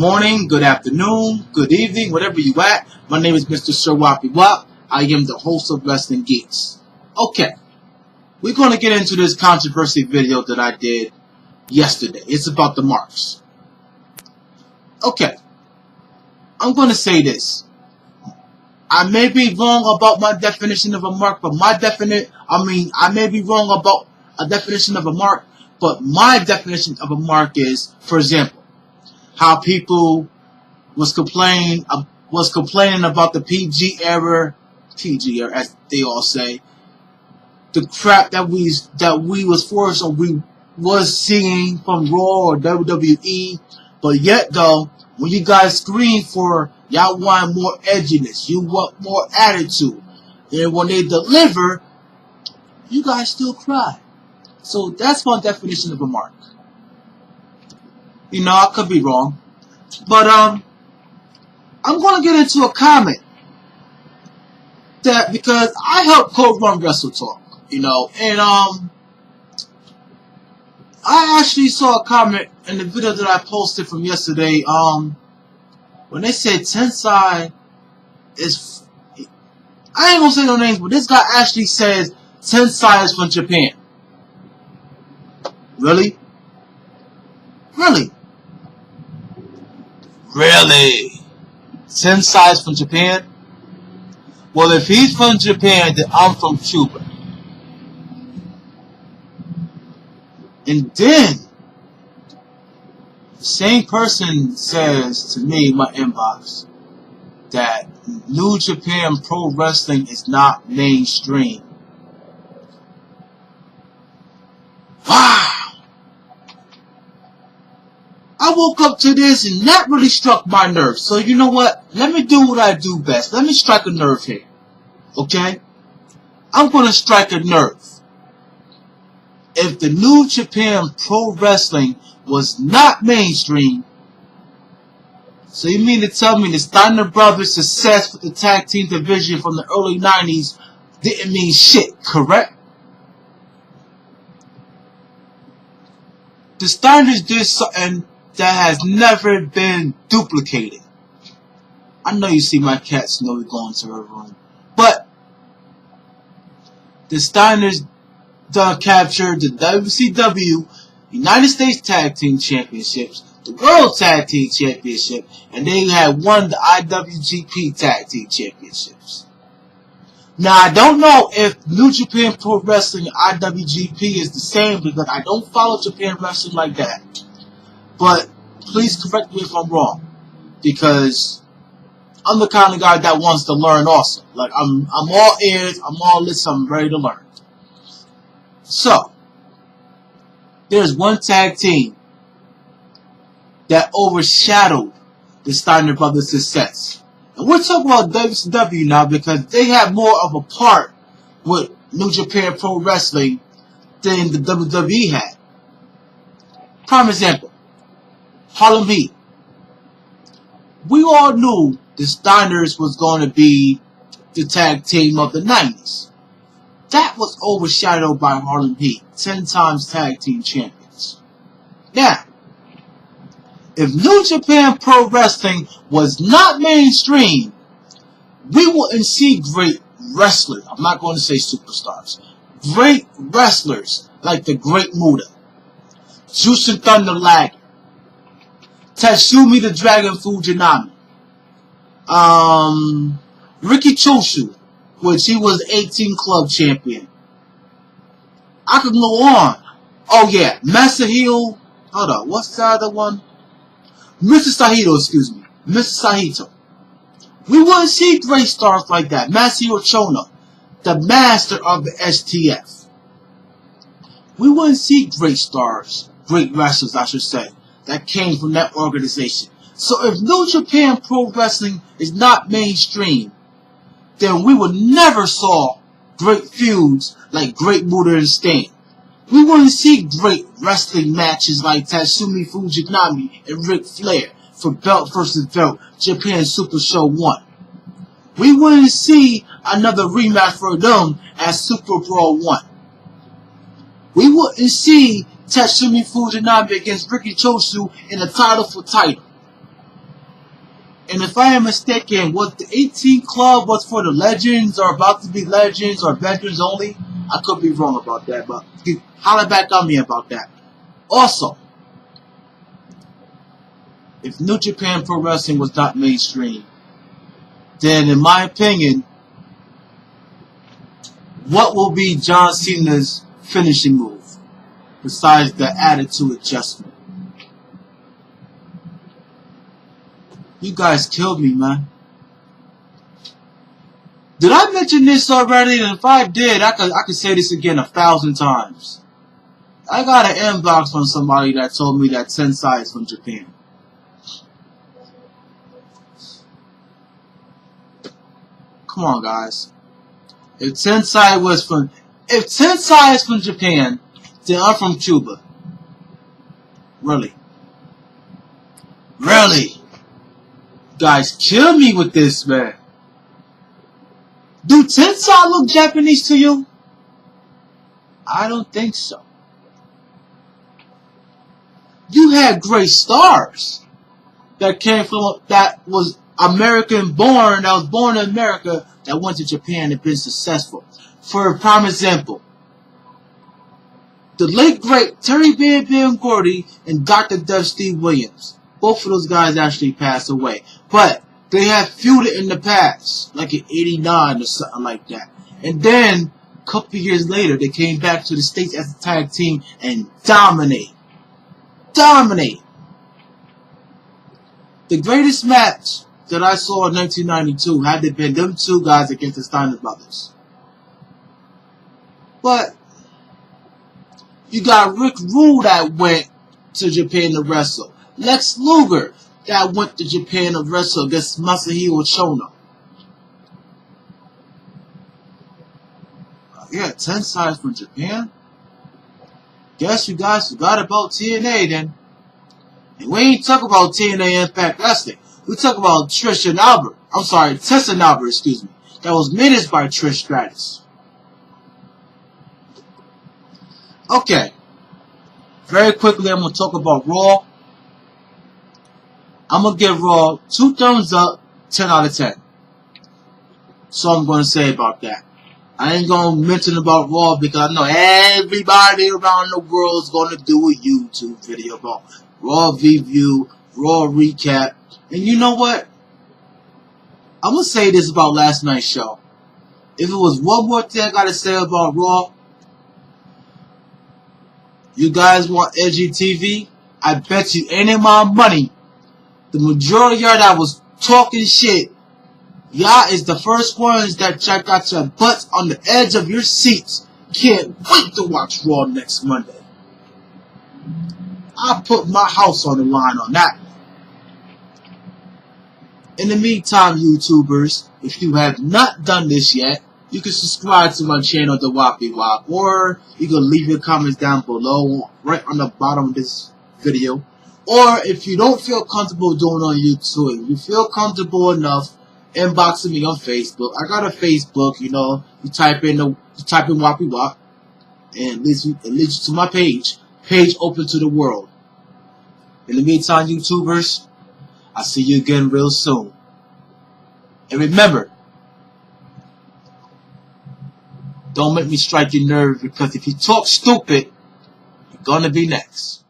morning, good afternoon, good evening, whatever you at. My name is Mr. Sir Wappy Wop. I am the host of Wrestling Geeks. Okay, we're going to get into this controversy video that I did yesterday. It's about the marks. Okay, I'm going to say this. I may be wrong about my definition of a mark, but I may be wrong about a definition of a mark, but my definition of a mark is, for example, how people was complaining about the PG era, as they all say, the crap that we was forced or we was seeing from Raw or WWE, but yet though, when you guys scream for y'all want more edginess, you want more attitude, and when they deliver, you guys still cry. So that's my definition of a mark. You know, I could be wrong. But I'm gonna get into a comment that because I helped co-run Wrestle Talk, you know, and I actually saw a comment in the video that I posted from yesterday, when they said Tensai is, I ain't gonna say no names, but this guy actually says Tensai is from Japan. Really? Really? Really? Tensai is from Japan? Well, if he's from Japan, then I'm from Cuba. And then, the same person says to me in my inbox that New Japan Pro Wrestling is not mainstream. Wow! I woke up to this and that really struck my nerve. So you know what? Let me do what I do best. Let me strike a nerve here. Okay? I'm going to strike a nerve. If the New Japan Pro Wrestling was not mainstream, so you mean to tell me the Steiner Brothers' success with the tag team division from the early 90s didn't mean shit, correct? The Steiners did something that has never been duplicated. I know you see my cat Snowy going to her room. But the Steiners captured the WCW United States Tag Team Championships, the World Tag Team Championship, and they had won the IWGP Tag Team Championships. Now, I don't know if New Japan Pro Wrestling and IWGP is the same because I don't follow Japan Wrestling like that. But please correct me if I'm wrong, because I'm the kind of guy that wants to learn also. Like, I'm all ears, I'm all listening, I'm ready to learn. So, there's one tag team that overshadowed the Steiner Brothers' success. And we're talking about WCW now because they have more of a part with New Japan Pro Wrestling than the WWE had. Prime example, Harlem Heat. We all knew the Steiners was going to be the tag team of the 90s. That was overshadowed by Harlem Heat, 10 times tag team champions. Now, if New Japan Pro Wrestling was not mainstream, we wouldn't see great wrestlers. I'm not going to say superstars. Great wrestlers like the Great Muta, Jushin Thunder Liger, Tatsumi the Dragon Fujinami, Riki Choshu, which he was 18 club champion. I could go on. Oh yeah, Masahiro. Hold on, what's the other one? Mr. Saito, excuse me. Mr. Saito. We wouldn't see great stars like that. Masahiro Chono, the master of the STF. We wouldn't see great stars, great wrestlers I should say, that came from that organization. So if New Japan Pro Wrestling is not mainstream, then we would never saw great feuds like Great Muta and Sting. We wouldn't see great wrestling matches like Tatsumi Fujinami and Ric Flair for belt versus belt Japan Super Show 1. We wouldn't see another rematch for them as Super Brawl 1. We wouldn't see Tatsumi Fujinami against Riki Choshu in a title for title. And if I am mistaken, what the 18 Club was for the legends or about to be legends or veterans only, I could be wrong about that, but holler back on me about that. Also, if New Japan Pro Wrestling was not mainstream, then in my opinion, what will be John Cena's finishing move besides the attitude adjustment? You guys killed me, man. Did I mention this already? And if I did, I could say this again 1,000 times. I got an inbox from somebody that told me that Tensai is from Japan. Come on, guys. If Tensai is from Japan, then I'm from Cuba. Really? Really? Guys, kill me with this, man. Do Tensai look Japanese to you? I don't think so. You had great stars that came from, that was American born, that was born in America, that went to Japan and been successful. For a prime example, the late great Terry Bam Bam Gordy and Dr. Dev Steve Williams. Both of those guys actually passed away. But they had feuded in the past, like in '89 or something like that. And then, a couple years later, they came back to the States as a tag team and dominate. Dominate. The greatest match that I saw in 1992 had to been them two guys against the Steiner brothers. But you got Rick Rude that went to Japan to wrestle. Lex Luger that went to Japan to wrestle against Masahiro Chono. Yeah, Tensai is from Japan. Guess you guys forgot about TNA then. And we ain't talk about TNA Impact Wrestling. We talk about Tessa Albert, excuse me. That was managed by Trish Stratus. Okay. Very quickly, I'm going to talk about Raw. I'm going to give Raw 2 thumbs up, 10 out of 10. So I'm going to say about that. I ain't going to mention about Raw because I know everybody around the world is going to do a YouTube video about Raw review, Raw recap. And you know what? I'm going to say this about last night's show. If it was one more thing I got to say about Raw, you guys want edgy TV? I bet you any my money, the majority of y'all that was talking shit, y'all is the first ones that y'all got your butts on the edge of your seats. Can't wait to watch Raw next Monday. I put my house on the line on that. In the meantime, YouTubers, if you have not done this yet, you can subscribe to my channel, The Wappy Wop, or you can leave your comments down below, right on the bottom of this video. Or if you don't feel comfortable doing it on YouTube, if you feel comfortable enough inboxing me on Facebook. I got a Facebook, you know, you type in Wappy Wop, and it leads you to my page open to the world. In the meantime, YouTubers, I'll see you again real soon. And remember, don't make me strike your nerve, because if you talk stupid, you're gonna be next.